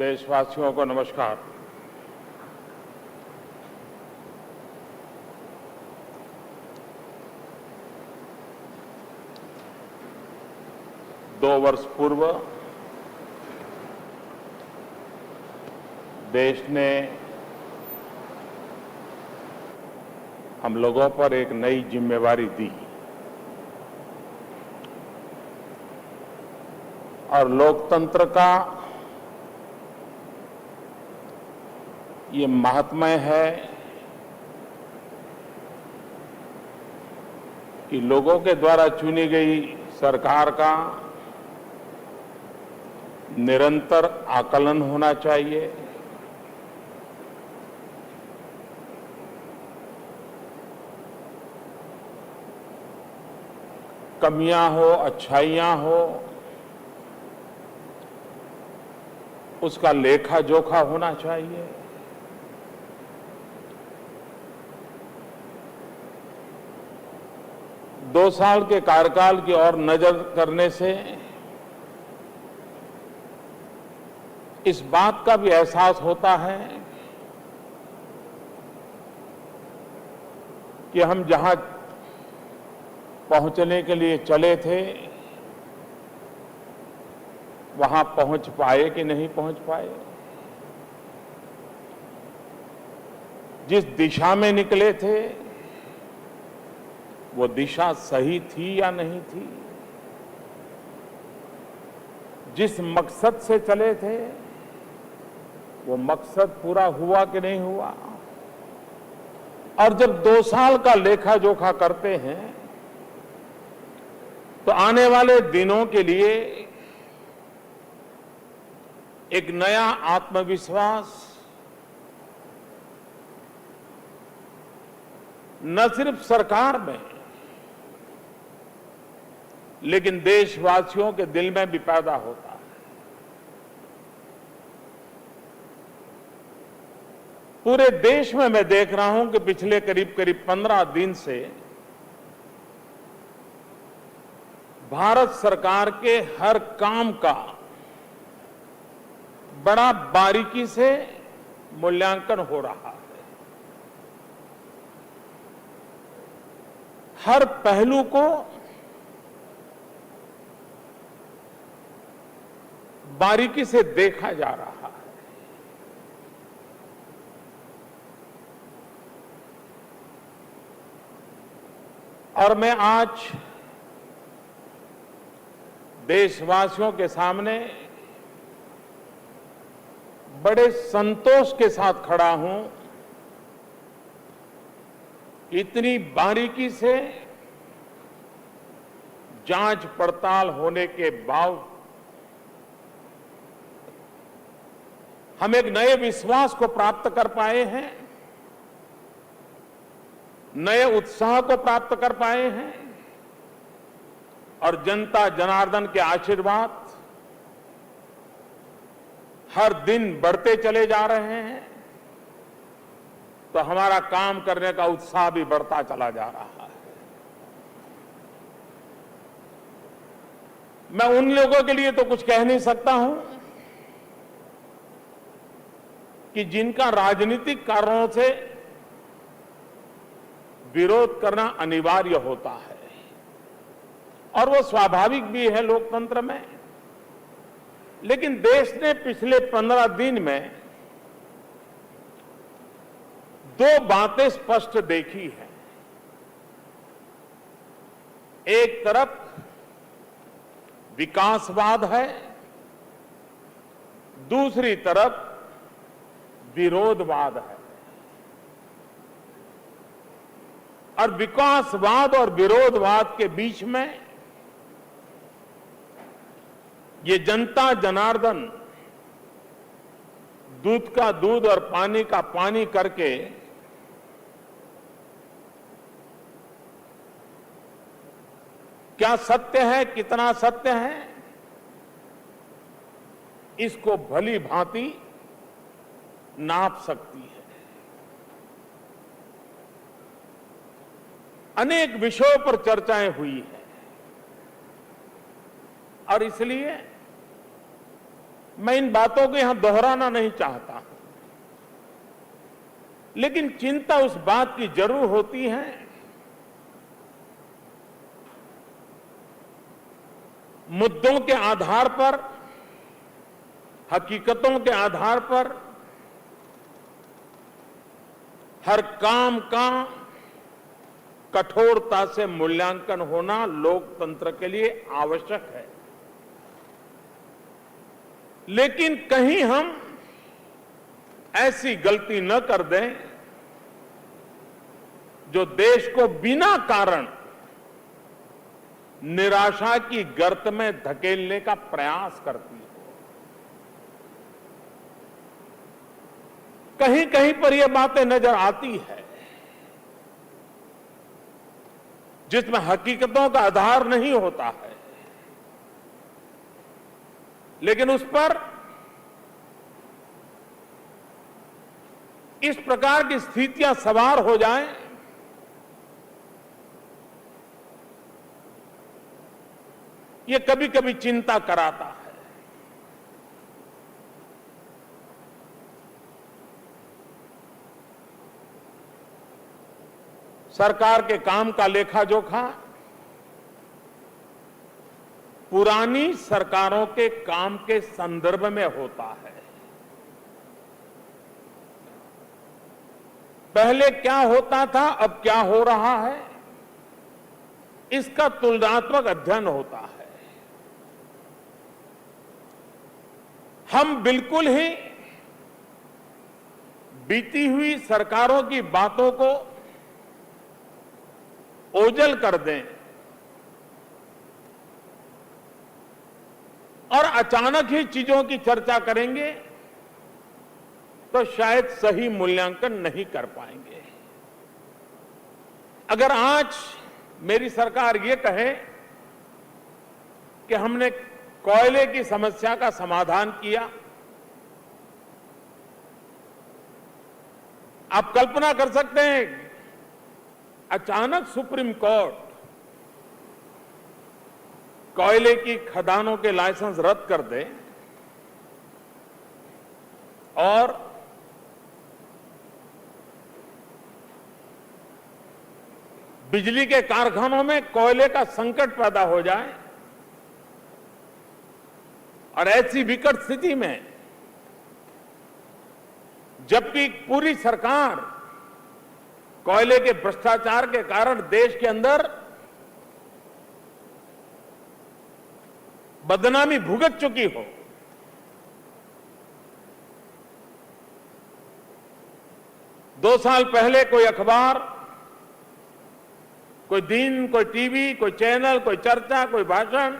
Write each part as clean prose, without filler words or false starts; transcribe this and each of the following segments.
देशवासियों को नमस्कार। दो वर्ष पूर्व देश ने हम लोगों पर एक नई जिम्मेवारी दी और लोकतंत्र का ये महात्म्य है कि लोगों के द्वारा चुनी गई सरकार का निरंतर आकलन होना चाहिए, कमियां हो, अच्छाइयां हो, उसका लेखा जोखा होना चाहिए। दो साल के कार्यकाल की ओर नजर करने से इस बात का भी एहसास होता है कि हम जहां पहुंचने के लिए चले थे वहां पहुंच पाए कि नहीं पहुंच पाए, जिस दिशा में निकले थे वो दिशा सही थी या नहीं थी, जिस मकसद से चले थे वो मकसद पूरा हुआ कि नहीं हुआ। और जब 2 साल का लेखा जोखा करते हैं तो आने वाले दिनों के लिए एक नया आत्मविश्वास न सिर्फ सरकार में लेकिन देशवासियों के दिल में भी पैदा होता है। पूरे देश में मैं देख रहा हूं कि पिछले करीब 15 दिन से भारत सरकार के हर काम का बड़ा बारीकी से मूल्यांकन हो रहा है। हर पहलू को बारीकी से देखा जा रहा है। और मैं आज देशवासियों के सामने बड़े संतोष के साथ खड़ा हूं। इतनी बारीकी से जांच पड़ताल होने के बाद हम एक नए विश्वास को प्राप्त कर पाए हैं, नए उत्साह को प्राप्त कर पाए हैं और जनता जनार्दन के आशीर्वाद हर दिन बढ़ते चले जा रहे हैं तो हमारा काम करने का उत्साह भी बढ़ता चला जा रहा है। मैं उन लोगों के लिए तो कुछ कह नहीं सकता हूं कि जिनका राजनीतिक कारणों से विरोध करना अनिवार्य होता है और वो स्वाभाविक भी है लोकतंत्र में। लेकिन देश ने पिछले 15 दिन में 2 बातें स्पष्ट देखी हैं। एक तरफ विकासवाद है, दूसरी तरफ विरोधवाद है। और विकासवाद और विरोधवाद के बीच में ये जनता जनार्दन दूध का दूध और पानी का पानी करके क्या सत्य है, कितना सत्य है, इसको भली भांति नाप सकती है। अनेक विषयों पर चर्चाएं हुई हैं और इसलिए मैं इन बातों को यहां दोहराना नहीं चाहता हूं, लेकिन चिंता उस बात की जरूर होती है मुद्दों के आधार पर, हकीकतों के आधार पर हर काम का कठोरता से मूल्यांकन होना लोकतंत्र के लिए आवश्यक है। लेकिन कहीं हम ऐसी गलती न कर दें जो देश को बिना कारण निराशा की गर्त में धकेलने का प्रयास करती हो। कहीं कहीं पर यह बातें नजर आती है जिसमें हकीकतों का आधार नहीं होता है, लेकिन उस पर इस प्रकार की स्थितियां सवार हो जाएं, ये कभी कभी चिंता कराता है। सरकार के काम का लेखा जोखा पुरानी सरकारों के काम के संदर्भ में होता है। पहले क्या होता था, अब क्या हो रहा है, इसका तुलनात्मक अध्ययन होता है। हम बिल्कुल ही बीती हुई सरकारों की बातों को ओझल कर दें और अचानक ही चीजों की चर्चा करेंगे तो शायद सही मूल्यांकन नहीं कर पाएंगे। अगर आज मेरी सरकार ये कहे कि हमने कोयले की समस्या का समाधान किया, आप कल्पना कर सकते हैं अचानक सुप्रीम कोर्ट कोयले की खदानों के लाइसेंस रद्द कर दे और बिजली के कारखानों में कोयले का संकट पैदा हो जाए और ऐसी विकट स्थिति में जबकि पूरी सरकार कोयले के भ्रष्टाचार के कारण देश के अंदर बदनामी भुगत चुकी हो, दो साल पहले कोई अखबार, कोई दिन, कोई टीवी, कोई चैनल, कोई चर्चा, कोई भाषण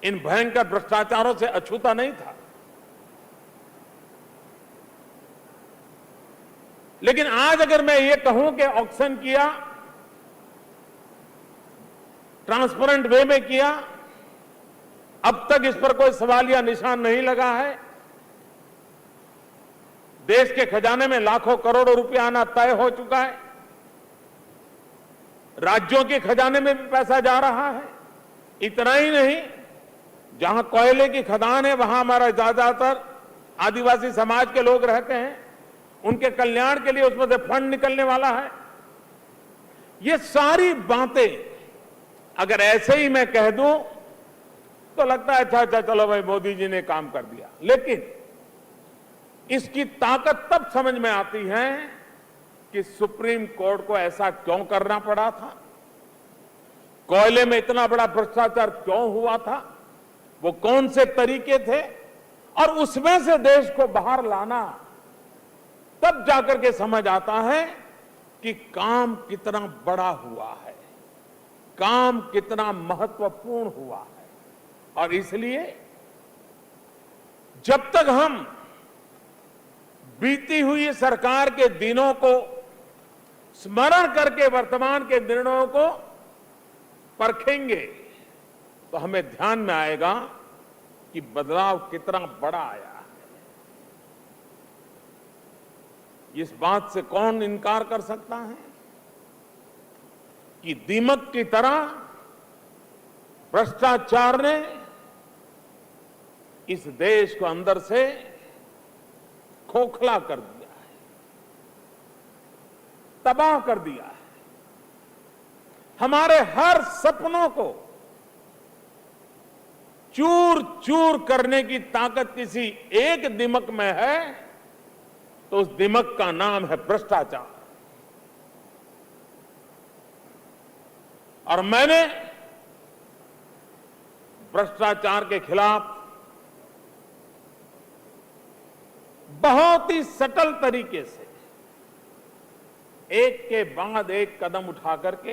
इन भयंकर भ्रष्टाचारों से अछूता नहीं था। लेकिन आज अगर मैं ये कहूं कि ऑक्शन किया, ट्रांसपेरेंट वे में किया, अब तक इस पर कोई सवालिया निशान नहीं लगा है, देश के खजाने में लाखों करोड़ों रुपया आना तय हो चुका है, राज्यों के खजाने में भी पैसा जा रहा है। इतना ही नहीं, जहां कोयले की खदान है वहां हमारा ज्यादातर आदिवासी समाज के लोग रहते हैं, उनके कल्याण के लिए उसमें से फंड निकलने वाला है। ये सारी बातें अगर ऐसे ही मैं कह दूं तो लगता है अच्छा अच्छा चलो भाई मोदी जी ने काम कर दिया, लेकिन इसकी ताकत तब समझ में आती है कि सुप्रीम कोर्ट को ऐसा क्यों करना पड़ा था, कोयले में इतना बड़ा भ्रष्टाचार क्यों हुआ था, वो कौन से तरीके थे, और उसमें से देश को बाहर लाना, तब जाकर के समझ आता है कि काम कितना बड़ा हुआ है, काम कितना महत्वपूर्ण हुआ है। और इसलिए जब तक हम बीती हुई सरकार के दिनों को स्मरण करके वर्तमान के निर्णयों को परखेंगे तो हमें ध्यान में आएगा कि बदलाव कितना बड़ा आया है। इस बात से कौन इनकार कर सकता है कि दीमक की तरह भ्रष्टाचार ने इस देश को अंदर से खोखला कर दिया है, तबाह कर दिया है। हमारे हर सपनों को चूर चूर करने की ताकत किसी एक दिमक में है तो उस दिमक का नाम है भ्रष्टाचार। और मैंने भ्रष्टाचार के खिलाफ बहुत ही सटल तरीके से एक के बाद एक कदम उठा करके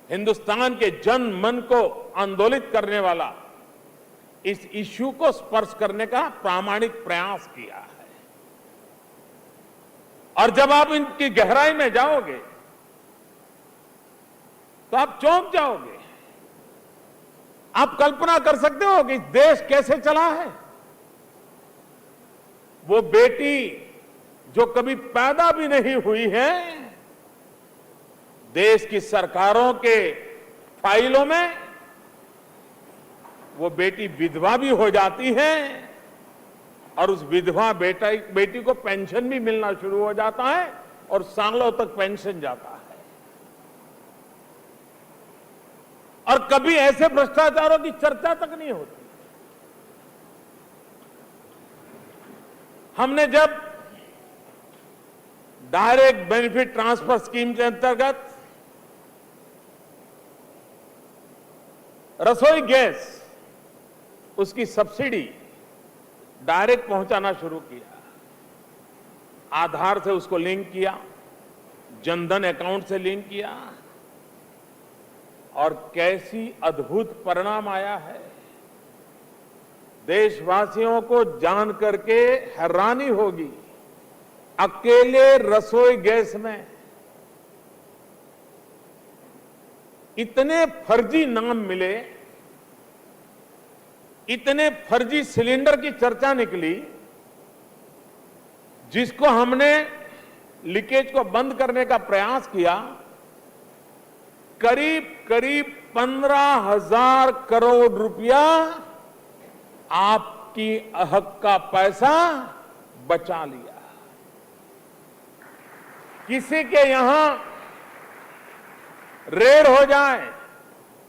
हिंदुस्तान के जन मन को आंदोलित करने वाला इस इश्यू को स्पर्श करने का प्रामाणिक प्रयास किया है। और जब आप इनकी गहराई में जाओगे तो आप चौंक जाओगे। आप कल्पना कर सकते हो कि देश कैसे चला है। वो बेटी जो कभी पैदा भी नहीं हुई है, देश की सरकारों के फाइलों में वो बेटी विधवा भी हो जाती है और उस विधवा बेटी को पेंशन भी मिलना शुरू हो जाता है और सालों तक पेंशन जाता है। और कभी ऐसे भ्रष्टाचारों की चर्चा तक नहीं होती। हमने जब डायरेक्ट बेनिफिट ट्रांसफर स्कीम के अंतर्गत रसोई गैस उसकी सब्सिडी डायरेक्ट पहुंचाना शुरू किया, आधार से उसको लिंक किया, जनधन अकाउंट से लिंक किया और कैसी अद्भुत परिणाम आया है। देशवासियों को जान करके हैरानी होगी, अकेले रसोई गैस में इतने फर्जी नाम मिले, इतने फर्जी सिलेंडर की चर्चा निकली, जिसको हमने लीकेज को बंद करने का प्रयास किया। करीब करीब 15,000 करोड़ रुपया आपकी हक का पैसा बचा लिया। किसी के यहां रेड हो जाए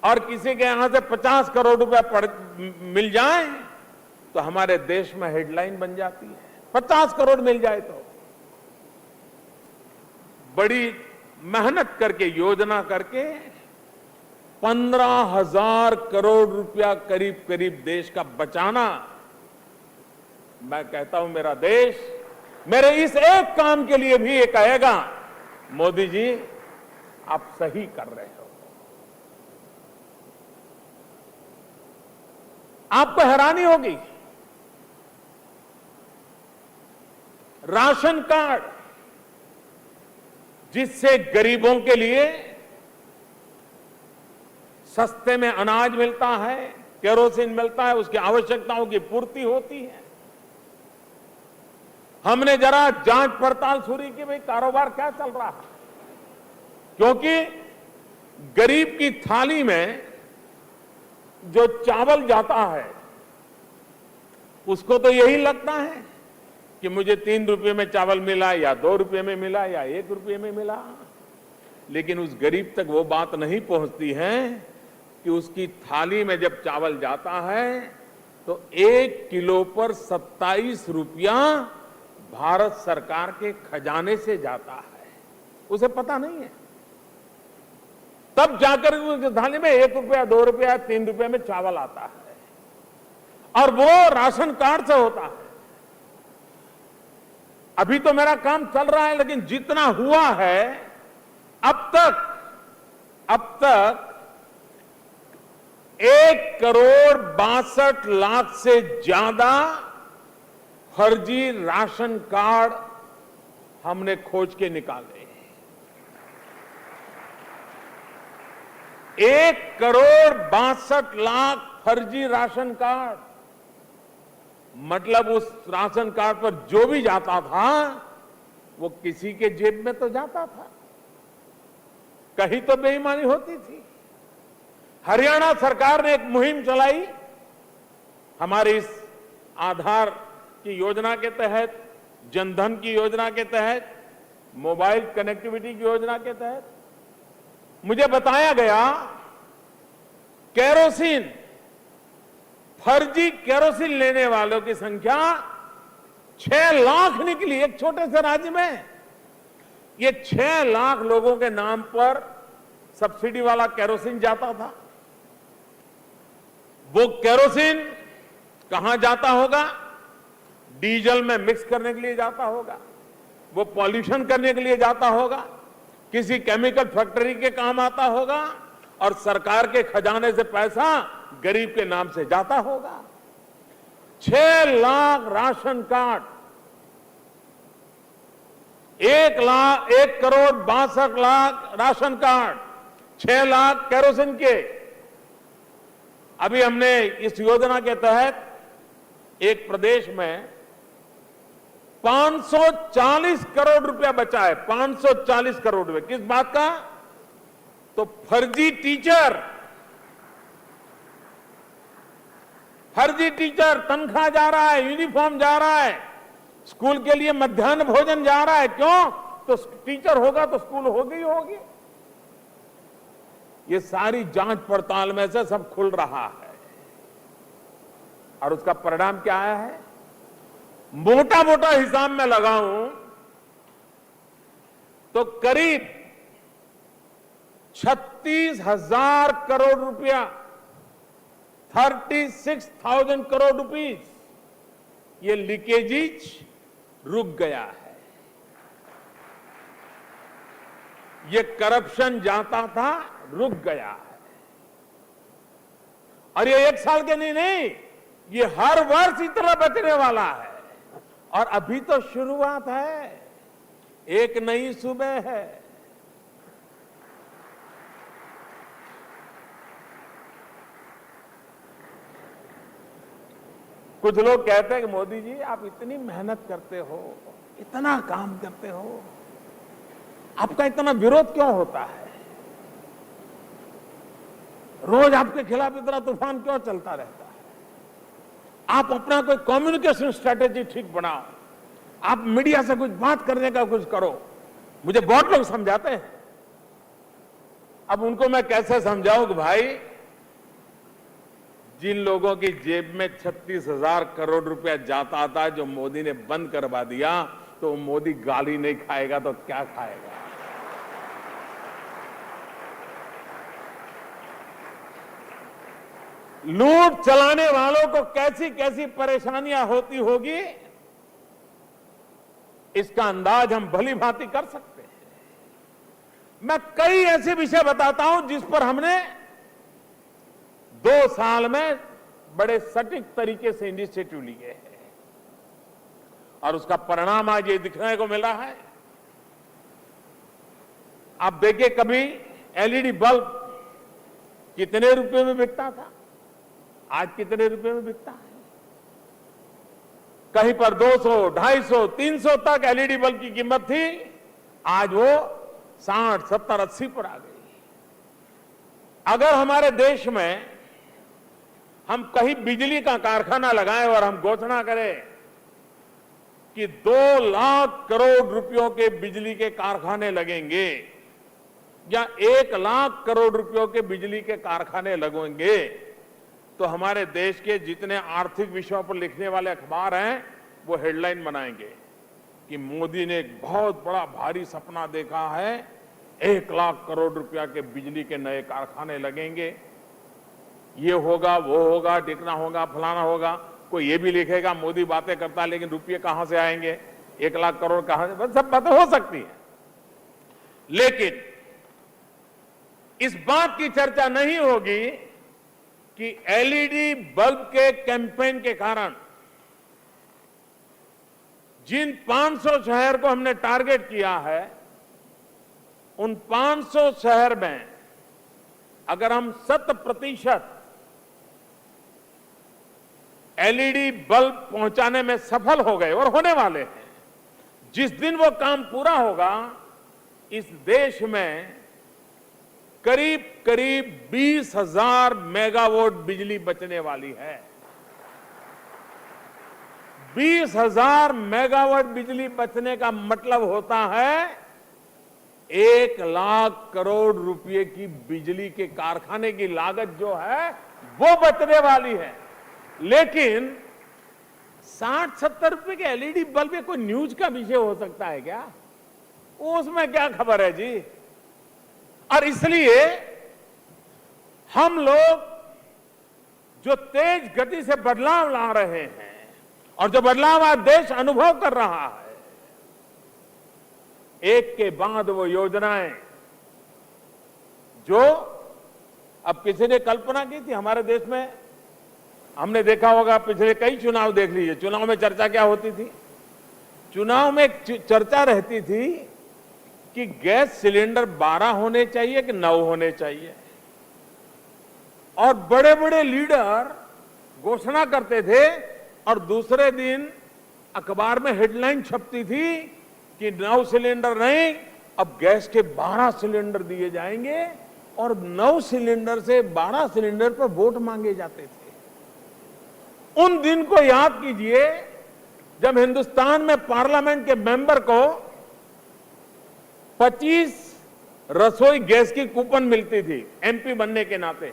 और किसी के यहां से 50 करोड़ रुपया मिल जाए तो हमारे देश में हेडलाइन बन जाती है। 50 करोड़ मिल जाए तो बड़ी मेहनत करके, योजना करके 15,000 करोड़ रुपया करीब करीब देश का बचाना। मैं कहता हूं मेरा देश मेरे इस एक काम के लिए भी ये कहेगा, मोदी जी आप सही कर रहे हो। आपको हैरानी होगी, राशन कार्ड जिससे गरीबों के लिए सस्ते में अनाज मिलता है, केरोसिन मिलता है, उसकी आवश्यकताओं की पूर्ति होती है। हमने जरा जांच पड़ताल शुरू की, भाई कारोबार क्या चल रहा है, क्योंकि गरीब की थाली में जो चावल जाता है उसको तो यही लगता है कि मुझे 3 रुपये में चावल मिला या 2 रुपये में मिला या 1 रुपये में मिला, लेकिन उस गरीब तक वो बात नहीं पहुंचती है कि उसकी थाली में जब चावल जाता है तो 1 किलो पर 27 रुपया भारत सरकार के खजाने से जाता है। उसे पता नहीं है, तब जाकर उस थाली में 1 रुपया, 2 रुपया, 3 रुपये में चावल आता है और वो राशन कार्ड से होता है। अभी तो मेरा काम चल रहा है, लेकिन जितना हुआ है अब तक 1,62,00,000 से ज्यादा फर्जी राशन कार्ड हमने खोज के निकाले। 1,62,00,000 फर्जी राशन कार्ड, मतलब उस राशन कार्ड पर जो भी जाता था वो किसी के जेब में तो जाता था, कहीं तो बेईमानी होती थी। हरियाणा सरकार ने एक मुहिम चलाई हमारी इस आधार की योजना के तहत, जनधन की योजना के तहत, मोबाइल कनेक्टिविटी की योजना के तहत। मुझे बताया गया केरोसिन, फर्जी केरोसिन लेने वालों की संख्या 6 लाख निकली एक छोटे से राज्य में। ये 6 लाख लोगों के नाम पर सब्सिडी वाला केरोसिन जाता था। वो केरोसिन कहां जाता होगा? डीजल में मिक्स करने के लिए जाता होगा, वो पॉल्यूशन करने के लिए जाता होगा, किसी केमिकल फैक्ट्री के काम आता होगा, और सरकार के खजाने से पैसा गरीब के नाम से जाता होगा। 6 lakh ration card, 1 crore 62 lakh ration card, 6 lakh kerosene के। अभी हमने इस योजना के तहत एक प्रदेश में 540 करोड़ रुपया बचा है। 540 करोड़ रुपए किस बात का? तो फर्जी टीचर तनख्वाह जा रहा है, यूनिफॉर्म जा रहा है, स्कूल के लिए मध्याह्न भोजन जा रहा है। क्यों? तो टीचर होगा तो स्कूल होगी। ये सारी जांच पड़ताल में से सब खुल रहा है, और उसका परिणाम क्या आया है? मोटा मोटा हिसाब में लगाऊं तो करीब 36,000 करोड़ रुपया, 36,000 करोड़ रुपीस, ये लीकेजेज रुक गया है। ये करप्शन जाता था, रुक गया है। और ये 1 साल के नहीं, ये हर वर्ष इतना बचने वाला है। और अभी तो शुरुआत है, एक नई सुबह है। कुछ लोग कहते हैं कि मोदी जी आप इतनी मेहनत करते हो, इतना काम करते हो, आपका इतना विरोध क्यों होता है? रोज आपके खिलाफ इतना तूफान क्यों चलता रहता है? आप अपना कोई कम्युनिकेशन स्ट्रेटेजी ठीक बनाओ, आप मीडिया से कुछ बात करने का कुछ करो। मुझे बहुत लोग समझाते हैं। अब उनको मैं कैसे समझाऊं कि भाई, जिन लोगों की जेब में 36,000 करोड़ रुपया जाता था, जो मोदी ने बंद करवा दिया, तो मोदी गाली नहीं खाएगा तो क्या खाएगा? लूट चलाने वालों को कैसी कैसी परेशानियां होती होगी, इसका अंदाज हम भली भांति कर सकते हैं। मैं कई ऐसे विषय बताता हूं जिस पर हमने 2 साल में बड़े सटीक तरीके से इनिशिएटिव लिए हैं, और उसका परिणाम आज ये दिखने को मिला है। आप देखिए, कभी एलईडी बल्ब कितने रुपए में बिकता था, आज कितने रुपए में बिकता है? कहीं पर 200, 250, 300 तक एलईडी बल्ब की कीमत थी, आज वो 60, 70, 80 पर आ गई। अगर हमारे देश में हम कहीं बिजली का कारखाना लगाएं और हम घोषणा करें कि 2 लाख करोड़ रुपयों के बिजली के कारखाने लगेंगे, या 1 लाख करोड़ रुपयों के बिजली के कारखाने लगेंगे, तो हमारे देश के जितने आर्थिक विषयों पर लिखने वाले अखबार हैं, वो हेडलाइन बनाएंगे कि मोदी ने एक बहुत बड़ा भारी सपना देखा है, 1 लाख करोड़ रुपया के बिजली के नए कारखाने लगेंगे, ये होगा, वो होगा, टिकना होगा, फलाना होगा। कोई ये भी लिखेगा मोदी बातें करता है लेकिन रुपये कहां से आएंगे, 1 लाख करोड़ कहां से? बस सब बातें हो सकती है, लेकिन इस बात की चर्चा नहीं होगी कि एलईडी बल्ब के कैंपेन के कारण जिन 500 शहर को हमने टारगेट किया है, उन 500 शहर में अगर हम 100% एलईडी बल्ब पहुंचाने में सफल हो गए, और होने वाले हैं, जिस दिन वो काम पूरा होगा, इस देश में करीब करीब 20,000 मेगावाट बिजली बचने वाली है। 20,000 मेगावाट बिजली बचने का मतलब होता है 1 लाख करोड़ रुपए की बिजली के कारखाने की लागत जो है वो बचने वाली है। लेकिन 60-70 रुपए के एलईडी बल्ब में कोई न्यूज का विषय हो सकता है क्या? उसमें क्या खबर है जी। और इसलिए हम लोग जो तेज गति से बदलाव ला रहे हैं और जो बदलाव आज देश अनुभव कर रहा है, एक के बाद वो योजनाएं जो अब किसी ने कल्पना की थी हमारे देश में। हमने देखा होगा, पिछले कई चुनाव देख लीजिए, चुनाव में चर्चा क्या होती थी? चुनाव में चर्चा रहती थी कि गैस सिलेंडर 12 होने चाहिए कि 9 होने चाहिए। और बड़े बड़े लीडर घोषणा करते थे और दूसरे दिन अखबार में हेडलाइन छपती थी कि 9 सिलेंडर नहीं, अब गैस के 12 सिलेंडर दिए जाएंगे और 9 सिलेंडर से 12 सिलेंडर पर वोट मांगे जाते थे। उन दिन को याद कीजिए जब हिंदुस्तान में पार्लियामेंट के मेंबर को 25 रसोई गैस की कूपन मिलती थी एमपी बनने के नाते,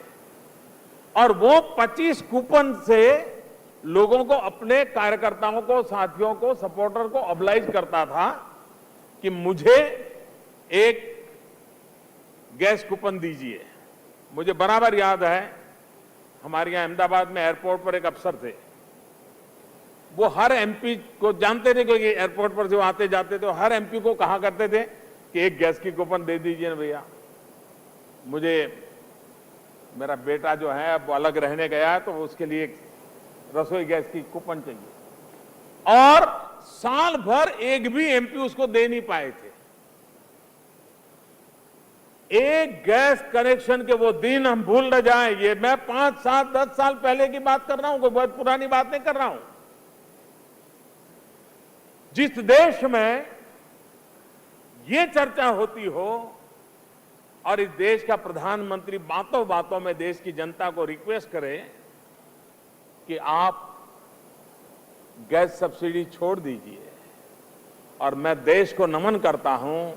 और वो 25 कूपन से लोगों को, अपने कार्यकर्ताओं को, साथियों को, सपोर्टर को ऑब्लाइज करता था कि मुझे एक गैस कूपन दीजिए। मुझे बराबर याद है, हमारे यहां अहमदाबाद में एयरपोर्ट पर एक अफसर थे, वो हर एमपी को जानते थे क्योंकि एयरपोर्ट पर जो आते जाते थे, हर एमपी को कहा करते थे कि एक गैस की कूपन दे दीजिए ना भैया, मुझे, मेरा बेटा जो है अब अलग रहने गया तो उसके लिए रसोई गैस की कूपन चाहिए। और साल भर एक भी एमपी उसको दे नहीं पाए थे। एक गैस कनेक्शन के वो दिन हम भूल न जाएं। ये मैं 5, 7, 10 साल पहले की बात कर रहा हूं, कोई बहुत पुरानी बात नहीं कर रहा हूं। जिस देश में ये चर्चा होती हो और इस देश का प्रधानमंत्री बातों बातों में देश की जनता को रिक्वेस्ट करे कि आप गैस सब्सिडी छोड़ दीजिए, और मैं देश को नमन करता हूं,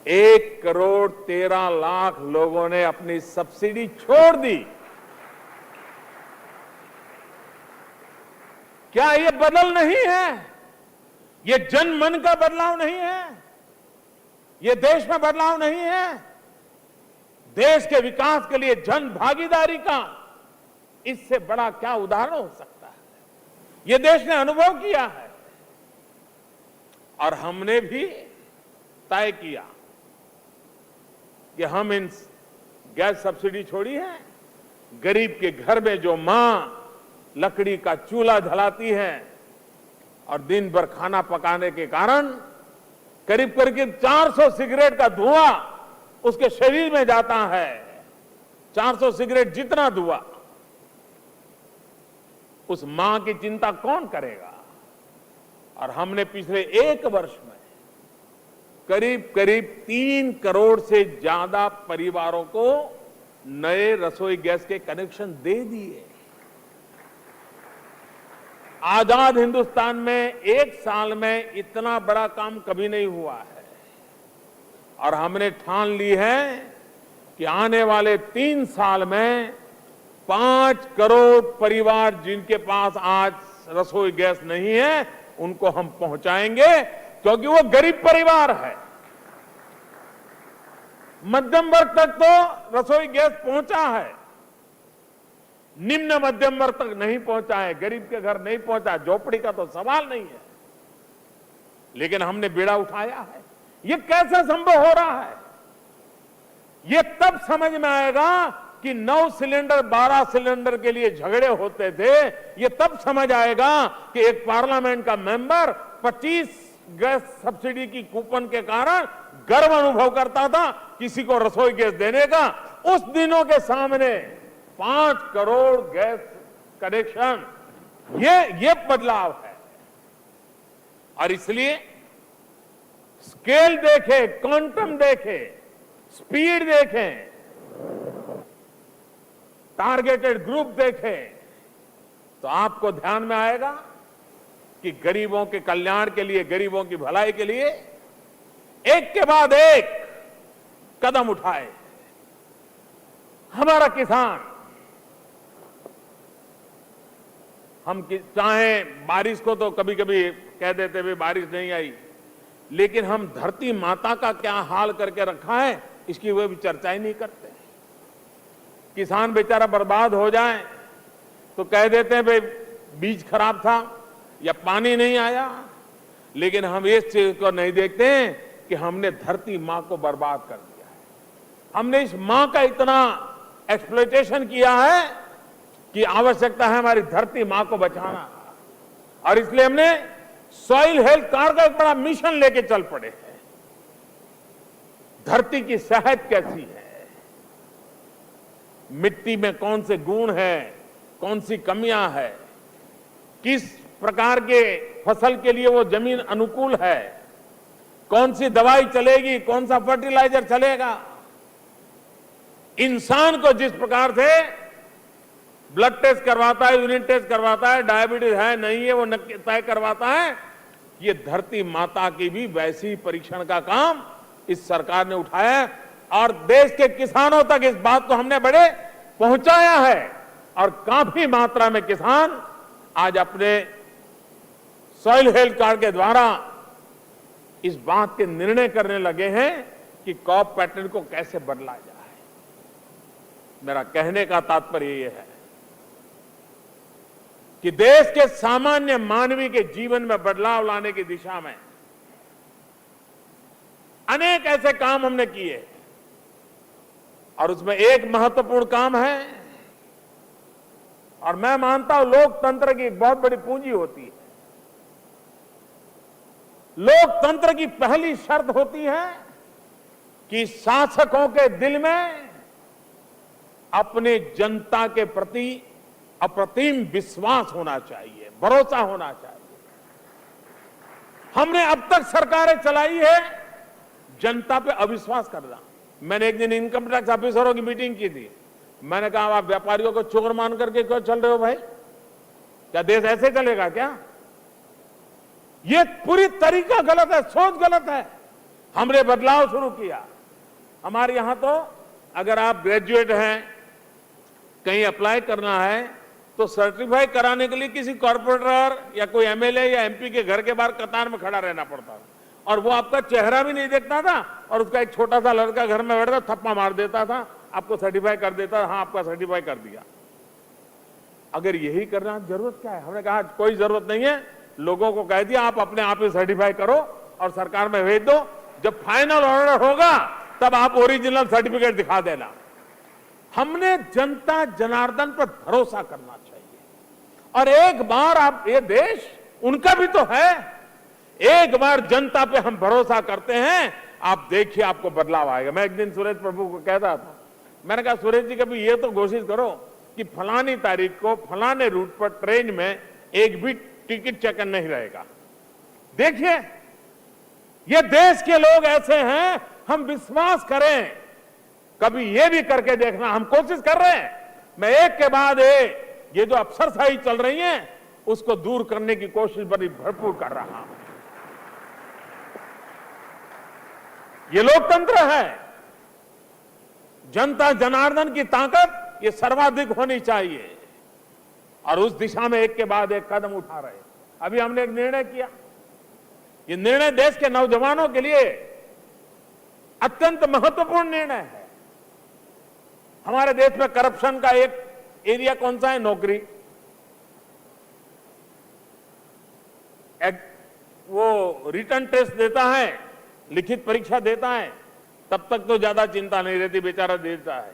1,13,00,000 लोगों ने अपनी सब्सिडी छोड़ दी। क्या ये बदल नहीं है? ये जन मन का बदलाव नहीं है? ये देश में बदलाव नहीं है? देश के विकास के लिए जन भागीदारी का इससे बड़ा क्या उदाहरण हो सकता है? ये देश ने अनुभव किया है और हमने भी तय किया कि हम इन गैस सब्सिडी छोड़ी है। गरीब के घर में जो मां लकड़ी का चूल्हा जलाती है और दिन भर खाना पकाने के कारण करीब करीब 400 सिगरेट का धुआं उसके शरीर में जाता है, 400 सिगरेट जितना धुआं, उस मां की चिंता कौन करेगा? और हमने पिछले 1 वर्ष में करीब करीब 3 करोड़ से ज्यादा परिवारों को नए रसोई गैस के कनेक्शन दे दिए। आजाद हिंदुस्तान में 1 साल में इतना बड़ा काम कभी नहीं हुआ है, और हमने ठान ली है कि आने वाले 3 साल में 5 करोड़ परिवार जिनके पास आज रसोई गैस नहीं है उनको हम पहुंचाएंगे, क्योंकि वो गरीब परिवार है। मध्यम वर्ग तक तो रसोई गैस पहुंचा है, निम्न मध्यम वर्ग तक नहीं पहुंचा है, गरीब के घर नहीं पहुंचा, झोपड़ी का तो सवाल नहीं है। लेकिन हमने बेड़ा उठाया है। ये कैसे संभव हो रहा है? ये तब समझ में आएगा कि 9 सिलेंडर 12 सिलेंडर के लिए झगड़े होते थे। ये तब समझ आएगा कि एक पार्लियामेंट का मेंबर 25 गैस सब्सिडी की कूपन के कारण गर्व अनुभव करता था किसी को रसोई गैस देने का। उस दिनों के सामने 5 करोड़ गैस कनेक्शन, ये बदलाव है। और इसलिए स्केल देखें, क्वांटम देखें, स्पीड देखें, टारगेटेड ग्रुप देखें तो आपको ध्यान में आएगा कि गरीबों के कल्याण के लिए, गरीबों की भलाई के लिए एक के बाद एक कदम उठाए। हमारा किसान, हम चाहे बारिश को तो कभी कभी कह देते हुए बारिश नहीं आई, लेकिन हम धरती माता का क्या हाल करके रखा है इसकी वे भी चर्चा ही नहीं करते। किसान बेचारा बर्बाद हो जाए तो कह देते हैं भाई बीज खराब था या पानी नहीं आया, लेकिन हम इस चीज को नहीं देखते हैं कि हमने धरती मां को बर्बाद कर दिया है। हमने इस मां का इतना एक्सप्लॉयटेशन किया है कि आवश्यकता है हमारी धरती मां को बचाना, और इसलिए हमने सॉइल हेल्थ कार्ड का एक बड़ा मिशन लेके चल पड़े हैं। धरती की सेहत कैसी है, मिट्टी में कौन से गुण हैं, कौन सी कमियां है, किस प्रकार के फसल के लिए वो जमीन अनुकूल है, कौन सी दवाई चलेगी, कौन सा फर्टिलाइजर चलेगा। इंसान को जिस प्रकार से ब्लड टेस्ट करवाता है, यूरिन टेस्ट करवाता है, डायबिटीज है नहीं है वो तय करवाता है, ये धरती माता की भी वैसी परीक्षण का काम इस सरकार ने उठाया है, और देश के किसानों तक इस बात को हमने बड़े पहुंचाया है, और काफी मात्रा में किसान आज अपने सॉइल हेल्थ कार्ड के द्वारा इस बात के निर्णय करने लगे हैं कि क्रॉप पैटर्न को कैसे बदला जाए। मेरा कहने का तात्पर्य यह है कि देश के सामान्य मानवी के जीवन में बदलाव लाने की दिशा में अनेक ऐसे काम हमने किए, और उसमें एक महत्वपूर्ण काम है, और मैं मानता हूं लोकतंत्र की एक बहुत बड़ी पूंजी होती है। लोकतंत्र की पहली शर्त होती है कि शासकों के दिल में अपने जनता के प्रति अप्रतिम विश्वास होना चाहिए, भरोसा होना चाहिए। हमने अब तक सरकारें चलाई है जनता पे अविश्वास करना। मैंने एक दिन इनकम टैक्स ऑफिसरों की मीटिंग की थी, मैंने कहा आप व्यापारियों को चोर मान करके क्यों चल रहे हो भाई, क्या देश ऐसे चलेगा क्या? ये पूरी तरीका गलत है, सोच गलत है। हमने बदलाव शुरू किया। हमारे यहां तो अगर आप ग्रेजुएट हैं, कहीं अप्लाई करना है तो सर्टिफाई कराने के लिए किसी कॉर्पोरेटर या कोई एमएलए या एमपी के घर के बाहर कतार में खड़ा रहना पड़ता था, और वो आपका चेहरा भी नहीं देखता था, और उसका एक छोटा सा लड़का घर में बैठता थप्पा मार देता था, आपको सर्टिफाई कर देता, हाँ आपका सर्टिफाई कर दिया। अगर यही करना जरूरत क्या है? हमने कहा कोई जरूरत नहीं है, लोगों को कह दिया आप अपने आप ही सर्टिफाई करो और सरकार में भेज दो, जब फाइनल ऑर्डर होगा तब आप ओरिजिनल सर्टिफिकेट दिखा देना। हमने जनता जनार्दन पर भरोसा करना चाहिए, और एक बार आप, ये देश उनका भी तो है, एक बार जनता पे हम भरोसा करते हैं, आप देखिए आपको बदलाव आएगा। मैं एक दिन सुरेश प्रभु को कहता था, मैंने कहा सुरेश जी कभी ये तो कोशिश करो कि फलानी तारीख को फलाने रूट पर ट्रेन में एक भी टिकट चेकन नहीं रहेगा। देखिए ये देश के लोग ऐसे हैं, हम विश्वास करें, कभी ये भी करके देखना। हम कोशिश कर रहे हैं, मैं एक के बाद एक ये जो अफसरशाही चल रही है उसको दूर करने की कोशिश बड़ी भरपूर कर रहा हूं। ये लोकतंत्र है, जनता जनार्दन की ताकत ये सर्वाधिक होनी चाहिए, और उस दिशा में एक के बाद एक कदम उठा रहे हैं। अभी हमने एक निर्णय किया, ये निर्णय देश के नौजवानों के लिए अत्यंत महत्वपूर्ण निर्णय है। हमारे देश में करप्शन का एक एरिया कौन सा है? नौकरी। वो रिटर्न टेस्ट देता है, लिखित परीक्षा देता है, तब तक तो ज्यादा चिंता नहीं रहती, बेचारा देता है,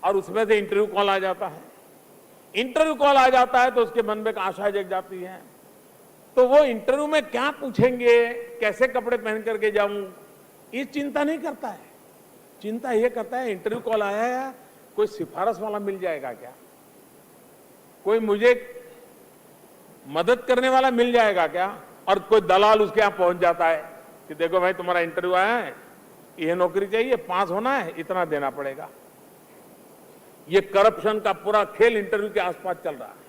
और उसमें से इंटरव्यू कॉल आ जाता है। इंटरव्यू कॉल आ जाता है तो उसके मन में एक आशा जग जाती है, तो वो इंटरव्यू में क्या पूछेंगे, कैसे कपड़े पहन करके जाऊं, ये चिंता नहीं करता है। चिंता ये करता है इंटरव्यू कॉल आया है, कोई सिफारिश वाला मिल जाएगा क्या, कोई मुझे मदद करने वाला मिल जाएगा क्या, और कोई दलाल उसके यहां पहुंच जाता है कि देखो भाई तुम्हारा इंटरव्यू आया है, यह नौकरी चाहिए, पास होना है, इतना देना पड़ेगा। ये करप्शन का पूरा खेल इंटरव्यू के आसपास चल रहा है।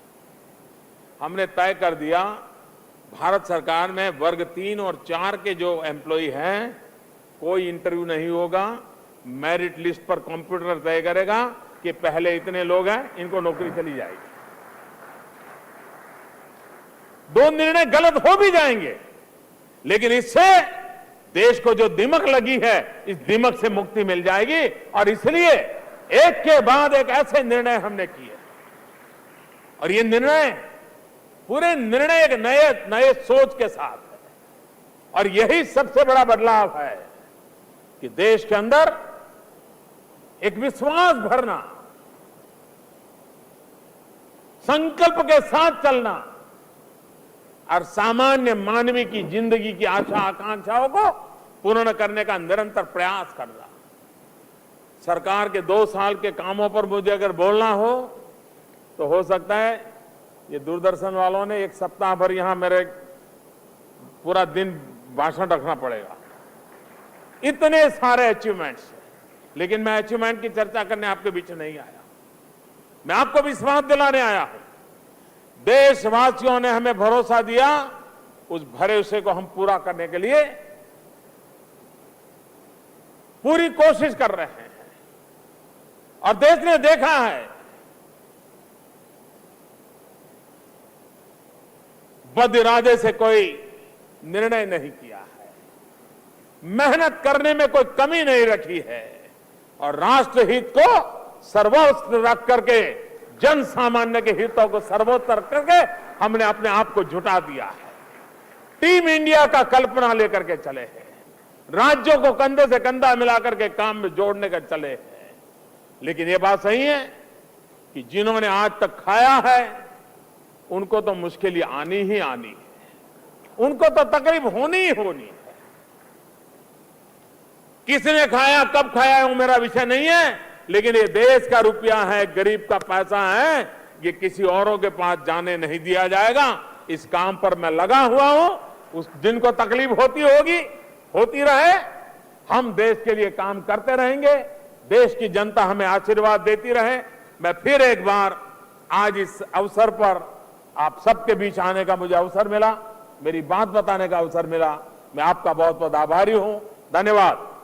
हमने तय कर दिया, भारत सरकार में वर्ग 3 और 4 के जो एम्प्लॉय हैं, कोई इंटरव्यू नहीं होगा। मेरिट लिस्ट पर कंप्यूटर तय करेगा कि पहले इतने लोग हैं, इनको नौकरी चली जाएगी। 2 निर्णय गलत हो भी जाएंगे, लेकिन इससे देश को जो दिमक लगी है, इस दिमक से मुक्ति मिल जाएगी। और इसलिए एक के बाद एक ऐसे निर्णय हमने किए, और ये निर्णय पूरे निर्णय एक नए सोच के साथ है। और यही सबसे बड़ा बदलाव है कि देश के अंदर एक विश्वास भरना, संकल्प के साथ चलना और सामान्य मानवीय की जिंदगी की आशा आकांक्षाओं को पूर्ण करने का निरंतर प्रयास करना। सरकार के 2 साल के कामों पर मुझे अगर बोलना तो हो सकता है ये दूरदर्शन वालों ने 1 सप्ताह भर यहां मेरे पूरा दिन भाषण रखना पड़ेगा। इतने सारे अचीवमेंट्स, लेकिन मैं अचीवमेंट की चर्चा करने आपके बीच नहीं आया। मैं आपको विश्वास दिलाने आया हूं। देशवासियों ने हमें भरोसा दिया, उस भरोसे को हम पूरा करने के लिए पूरी कोशिश कर रहे हैं। और देश ने देखा है, बद इरादे से कोई निर्णय नहीं किया है, मेहनत करने में कोई कमी नहीं रखी है, और राष्ट्रहित को सर्वोच्च रख करके, जन सामान्य के हितों को सर्वोत्तर करके हमने अपने आप को जुटा दिया है। टीम इंडिया का कल्पना लेकर के चले हैं, राज्यों को कंधे से कंधा मिलाकर के काम में जोड़ने का चले हैं। लेकिन ये बात सही है कि जिन्होंने आज तक खाया है, उनको तो मुश्किल आनी ही आनी है, उनको तो तकलीफ होनी ही होनी है। किसने खाया, कब खाया है, वो मेरा विषय नहीं है, लेकिन ये देश का रुपया है, गरीब का पैसा है, ये किसी औरों के पास जाने नहीं दिया जाएगा। इस काम पर मैं लगा हुआ हूं। उस दिन को तकलीफ होती होगी, होती रहे, हम देश के लिए काम करते रहेंगे। देश की जनता हमें आशीर्वाद देती रहे। मैं फिर एक बार आज इस अवसर पर आप सबके बीच आने का मुझे अवसर मिला, मेरी बात बताने का अवसर मिला। मैं आपका बहुत बहुत आभारी हूं। धन्यवाद।